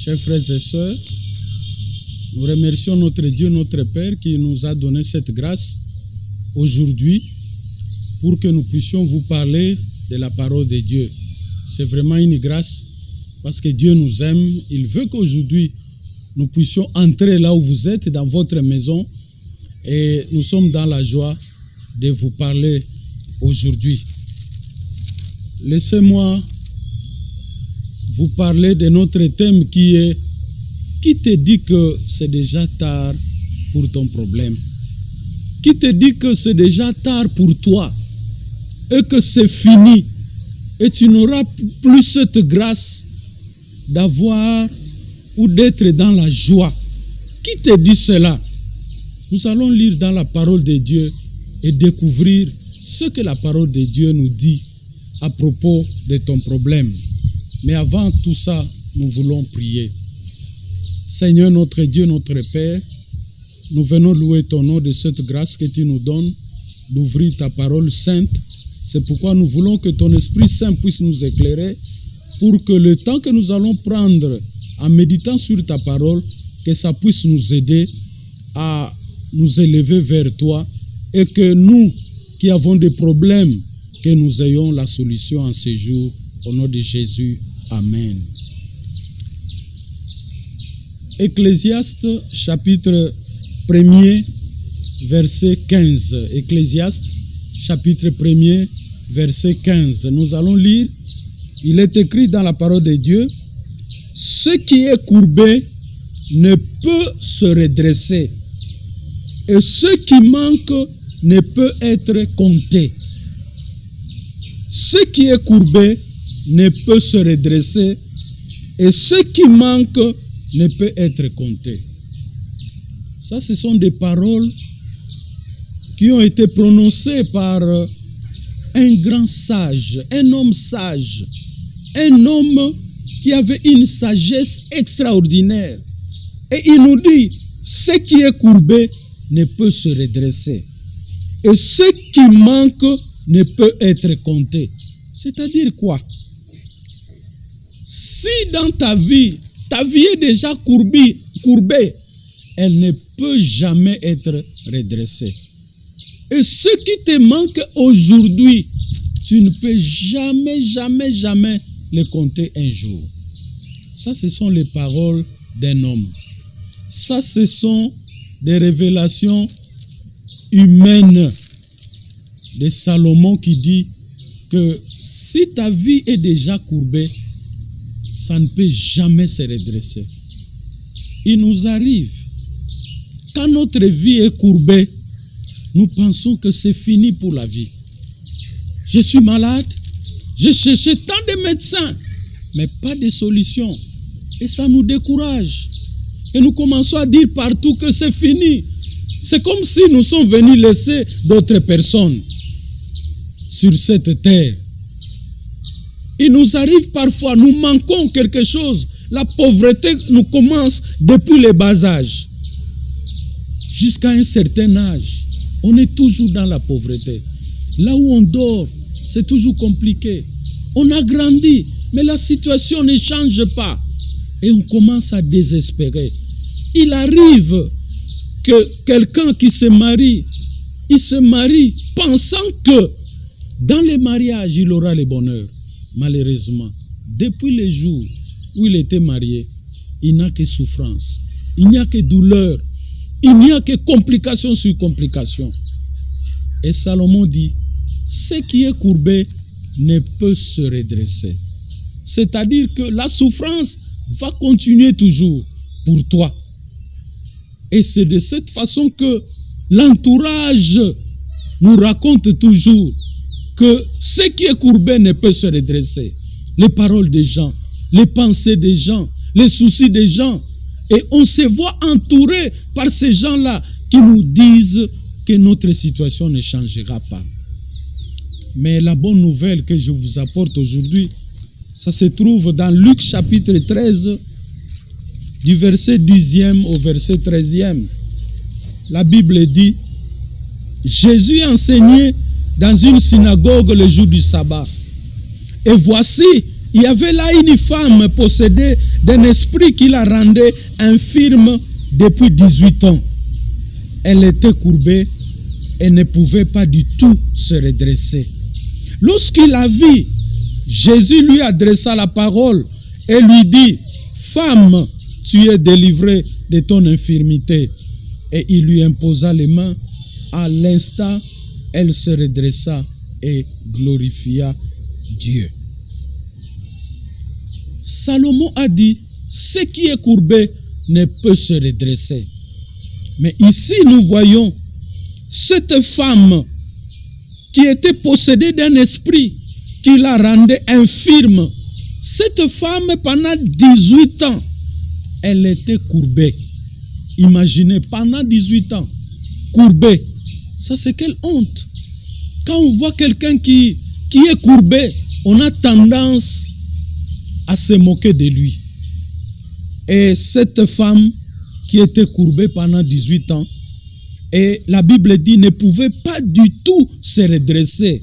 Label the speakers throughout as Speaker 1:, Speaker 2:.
Speaker 1: Chers frères et sœurs, nous remercions notre Dieu, notre Père, qui nous a donné cette grâce aujourd'hui pour que nous puissions vous parler de la parole de Dieu. C'est vraiment une grâce parce que Dieu nous aime. Il veut qu'aujourd'hui, nous puissions entrer là où vous êtes, dans votre maison, et nous sommes dans la joie de vous parler aujourd'hui. Laissez-moi vous parler de notre thème qui est « Qui te dit que c'est déjà tard pour ton problème? Qui te dit que c'est déjà tard pour toi et que c'est fini et tu n'auras plus cette grâce d'avoir ou d'être dans la joie? Qui te dit cela? » Nous allons lire dans la parole de Dieu et découvrir ce que la parole de Dieu nous dit à propos de ton problème. Mais avant tout ça, nous voulons prier. Seigneur, notre Dieu, notre Père, nous venons louer ton nom de cette grâce que tu nous donnes d'ouvrir ta parole sainte. C'est pourquoi nous voulons que ton Esprit Saint puisse nous éclairer pour que le temps que nous allons prendre en méditant sur ta parole, que ça puisse nous aider à nous élever vers toi et que nous qui avons des problèmes, que nous ayons la solution en ce jour. Au nom de Jésus, Amen. Ecclésiaste chapitre 1er, verset 15. Ecclésiaste chapitre 1er, verset 15. Nous allons lire. Il est écrit dans la parole de Dieu: ce qui est courbé ne peut se redresser, et ce qui manque ne peut être compté. Ce qui est courbé ne peut se redresser, et ce qui manque ne peut être compté. Ça, ce sont des paroles qui ont été prononcées par un grand sage, un homme sage, un homme qui avait une sagesse extraordinaire. Et il nous dit, ce qui est courbé ne peut se redresser, et ce qui manque ne peut être compté. C'est-à-dire quoi? Si dans ta vie est déjà courbée, elle ne peut jamais être redressée. Et ce qui te manque aujourd'hui, tu ne peux jamais le compter un jour. Ça, ce sont les paroles d'un homme. Ça, ce sont des révélations humaines de Salomon qui dit que si ta vie est déjà courbée, ça ne peut jamais se redresser. Il nous arrive, quand notre vie est courbée, nous pensons que c'est fini pour la vie. Je suis malade, j'ai cherché tant de médecins, mais pas de solution. Et ça nous décourage. Et nous commençons à dire partout que c'est fini. C'est comme si nous sommes venus laisser d'autres personnes sur cette terre. Il nous arrive parfois, nous manquons quelque chose. La pauvreté nous commence depuis le bas âge. Jusqu'à un certain âge, on est toujours dans la pauvreté. Là où on dort, c'est toujours compliqué. On a grandi, mais la situation ne change pas. Et on commence à désespérer. Il arrive que quelqu'un qui se marie, il se marie pensant que dans le mariage, il aura le bonheur. Malheureusement, depuis le jour où il était marié, il n'y a que souffrance, il n'y a que douleur, il n'y a que complications sur complications. Et Salomon dit, ce qui est courbé ne peut se redresser. C'est-à-dire que la souffrance va continuer toujours pour toi. Et c'est de cette façon que l'entourage nous raconte toujours que ce qui est courbé ne peut se redresser. Les paroles des gens, les pensées des gens, les soucis des gens. Et on se voit entouré par ces gens-là qui nous disent que notre situation ne changera pas. Mais la bonne nouvelle que je vous apporte aujourd'hui, ça se trouve dans Luc chapitre 13, du verset 10e au verset 13e. La Bible dit, Jésus enseignait dans une synagogue le jour du sabbat. Et voici, il y avait là une femme possédée d'un esprit qui la rendait infirme depuis 18 ans. Elle était courbée et ne pouvait pas du tout se redresser. Lorsqu'il la vit, Jésus lui adressa la parole et lui dit, « Femme, tu es délivrée de ton infirmité. » Et il lui imposa les mains. À l'instant, elle se redressa et glorifia Dieu. Salomon a dit, ce qui est courbé ne peut se redresser. Mais ici, nous voyons cette femme qui était possédée d'un esprit qui la rendait infirme. Cette femme, pendant 18 ans, elle était courbée. Imaginez, pendant 18 ans, courbée. Ça, c'est quelle honte. Quand on voit quelqu'un qui est courbé, on a tendance à se moquer de lui. Et cette femme qui était courbée pendant 18 ans, et la Bible dit, ne pouvait pas du tout se redresser.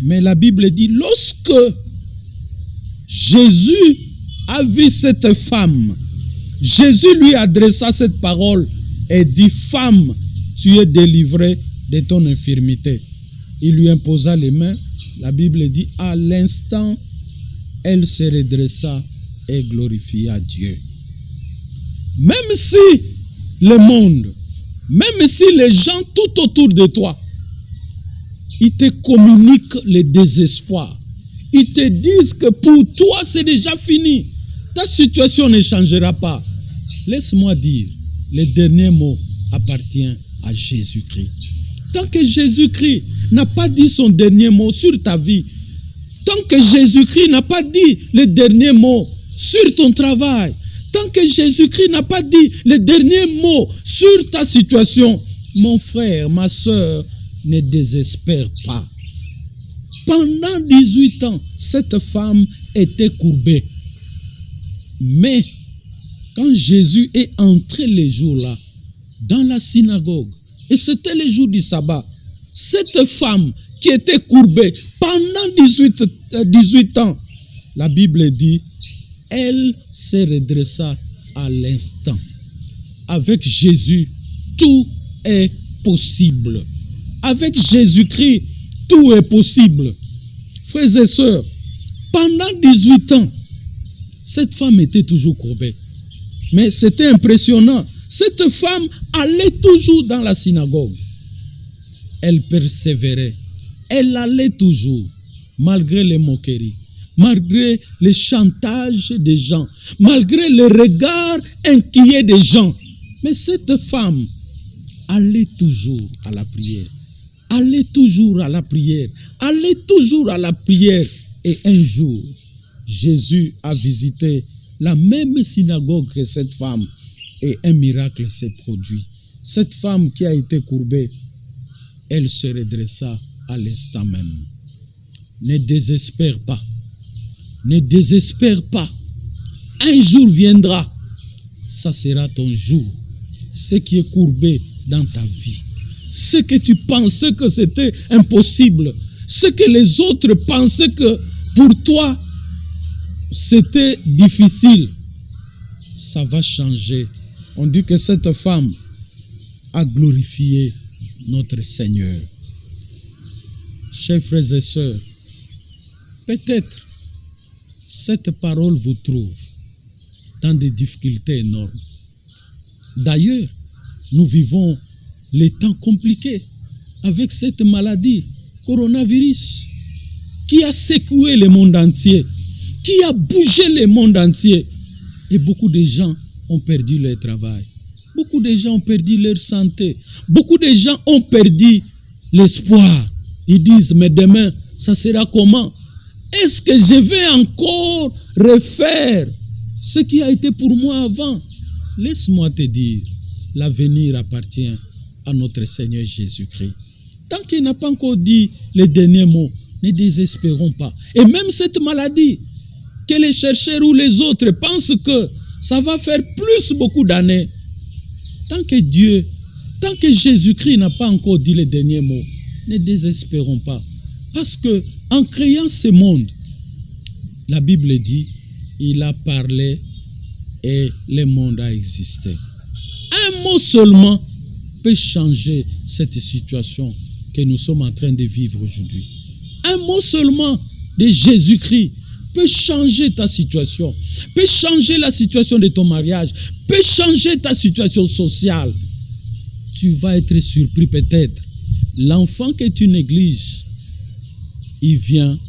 Speaker 1: Mais la Bible dit, lorsque Jésus a vu cette femme, Jésus lui adressa cette parole et dit, femme, tu es délivrée de ton infirmité. Il lui imposa les mains. La Bible dit, à l'instant, elle se redressa et glorifia Dieu. Même si le monde, même si les gens tout autour de toi, ils te communiquent le désespoir. Ils te disent que pour toi, c'est déjà fini. Ta situation ne changera pas. Laisse-moi dire, le dernier mot appartient à Jésus-Christ. Tant que Jésus-Christ n'a pas dit son dernier mot sur ta vie, tant que Jésus-Christ n'a pas dit le dernier mot sur ton travail, tant que Jésus-Christ n'a pas dit le dernier mot sur ta situation, mon frère, ma soeur, ne désespère pas. Pendant 18 ans, cette femme était courbée. Mais quand Jésus est entré les jours-là dans la synagogue, et c'était les jours du sabbat, cette femme qui était courbée pendant 18 ans, la Bible dit, elle se redressa à l'instant. Avec Jésus, tout est possible. Avec Jésus-Christ, tout est possible. Frères et sœurs, pendant 18 ans, cette femme était toujours courbée. Mais c'était impressionnant. Cette femme allait toujours dans la synagogue. Elle persévérait. Elle allait toujours, malgré les moqueries, malgré les chantages des gens, malgré les regards inquiets des gens. Mais cette femme allait toujours à la prière. Allait toujours à la prière. Allait toujours à la prière. Et un jour, Jésus a visité la même synagogue que cette femme. Et un miracle s'est produit. Cette femme qui a été courbée, elle se redressa à l'instant même. Ne désespère pas. Ne désespère pas. Un jour viendra. Ça sera ton jour. Ce qui est courbé dans ta vie. Ce que tu pensais que c'était impossible. Ce que les autres pensaient que pour toi, c'était difficile. Ça va changer. On dit que cette femme a glorifié notre Seigneur. Chers frères et sœurs, peut-être cette parole vous trouve dans des difficultés énormes. D'ailleurs, nous vivons les temps compliqués avec cette maladie, coronavirus, qui a secoué le monde entier, qui a bougé le monde entier. Et beaucoup de gens ont perdu leur travail. Beaucoup de gens ont perdu leur santé. Beaucoup de gens ont perdu l'espoir. Ils disent, mais demain, ça sera comment? Est-ce que je vais encore refaire ce qui a été pour moi avant? Laisse-moi te dire, l'avenir appartient à notre Seigneur Jésus-Christ. Tant qu'il n'a pas encore dit les derniers mots, ne désespérons pas. Et même cette maladie, que les chercheurs ou les autres pensent que ça va faire beaucoup d'années. Tant que Jésus-Christ n'a pas encore dit les derniers mots, ne désespérons pas. Parce que en créant ce monde, La Bible dit, il a parlé et le monde a existé. Un mot seulement peut changer cette situation que nous sommes en train de vivre aujourd'hui. Un mot seulement de Jésus-Christ peut changer ta situation, peut changer la situation de ton mariage, peut changer ta situation sociale. Tu vas être surpris peut-être. L'enfant que tu négliges, il vient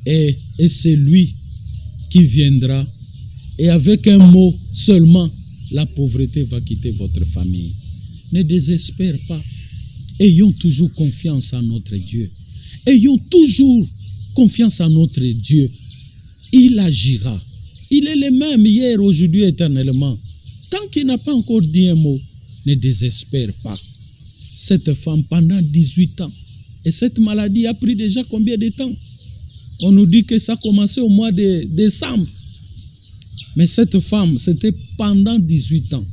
Speaker 1: et c'est lui qui viendra. Et avec un mot seulement, la pauvreté va quitter votre famille. Ne désespère pas. Ayons toujours confiance en notre Dieu. Ayons toujours confiance en notre Dieu. Il agira. Il est le même hier, aujourd'hui, éternellement. Tant qu'il n'a pas encore dit un mot, ne désespère pas. Cette femme, pendant 18 ans, et cette maladie a pris déjà combien de temps? On nous dit que ça a commencé au mois de décembre. Mais cette femme, c'était pendant 18 ans.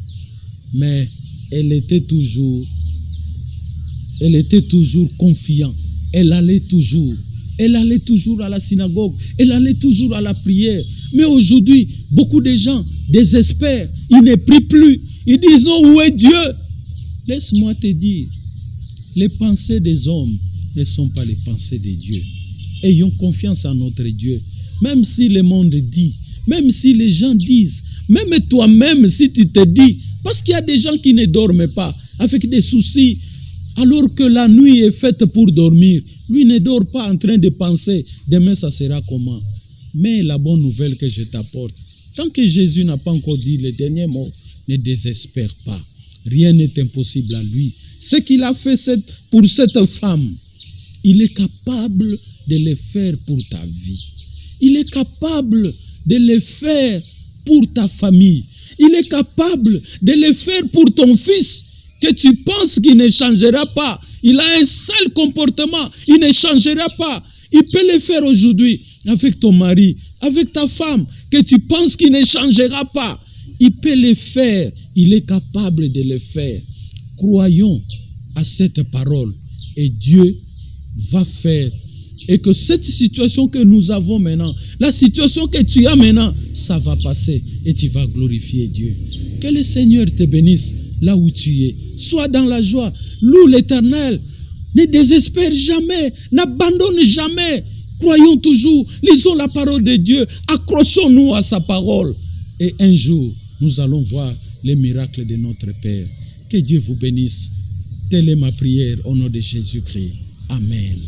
Speaker 1: Mais elle était toujours confiante. Elle allait toujours à la synagogue. Elle allait toujours à la prière. Mais aujourd'hui, beaucoup de gens désespèrent. Ils ne prient plus. Ils disent non, où est Dieu? Laisse-moi te dire, les pensées des hommes ne sont pas les pensées de Dieu. Ayons confiance en notre Dieu. Même si le monde dit, même si les gens disent, même toi-même si tu te dis, parce qu'il y a des gens qui ne dorment pas, avec des soucis, alors que la nuit est faite pour dormir. Lui ne dort pas en train de penser, demain ça sera comment. Mais la bonne nouvelle que je t'apporte, tant que Jésus n'a pas encore dit le dernier mot, ne désespère pas. Rien n'est impossible à lui. Ce qu'il a fait pour cette femme, il est capable de le faire pour ta vie. Il est capable de le faire pour ta famille. Il est capable de le faire pour ton fils que tu penses qu'il ne changera pas. Il a un sale comportement, il ne changera pas. Il peut le faire aujourd'hui avec ton mari, avec ta femme, que tu penses qu'il ne changera pas. Il peut le faire, il est capable de le faire. Croyons à cette parole et Dieu va faire. Et que cette situation que nous avons maintenant, la situation que tu as maintenant, ça va passer et tu vas glorifier Dieu. Que le Seigneur te bénisse là où tu es. Sois dans la joie, loue l'Éternel. Ne désespère jamais, n'abandonne jamais. Croyons toujours, lisons la parole de Dieu, accrochons-nous à sa parole. Et un jour, nous allons voir les miracles de notre Père. Que Dieu vous bénisse. Telle est ma prière au nom de Jésus-Christ. Amen.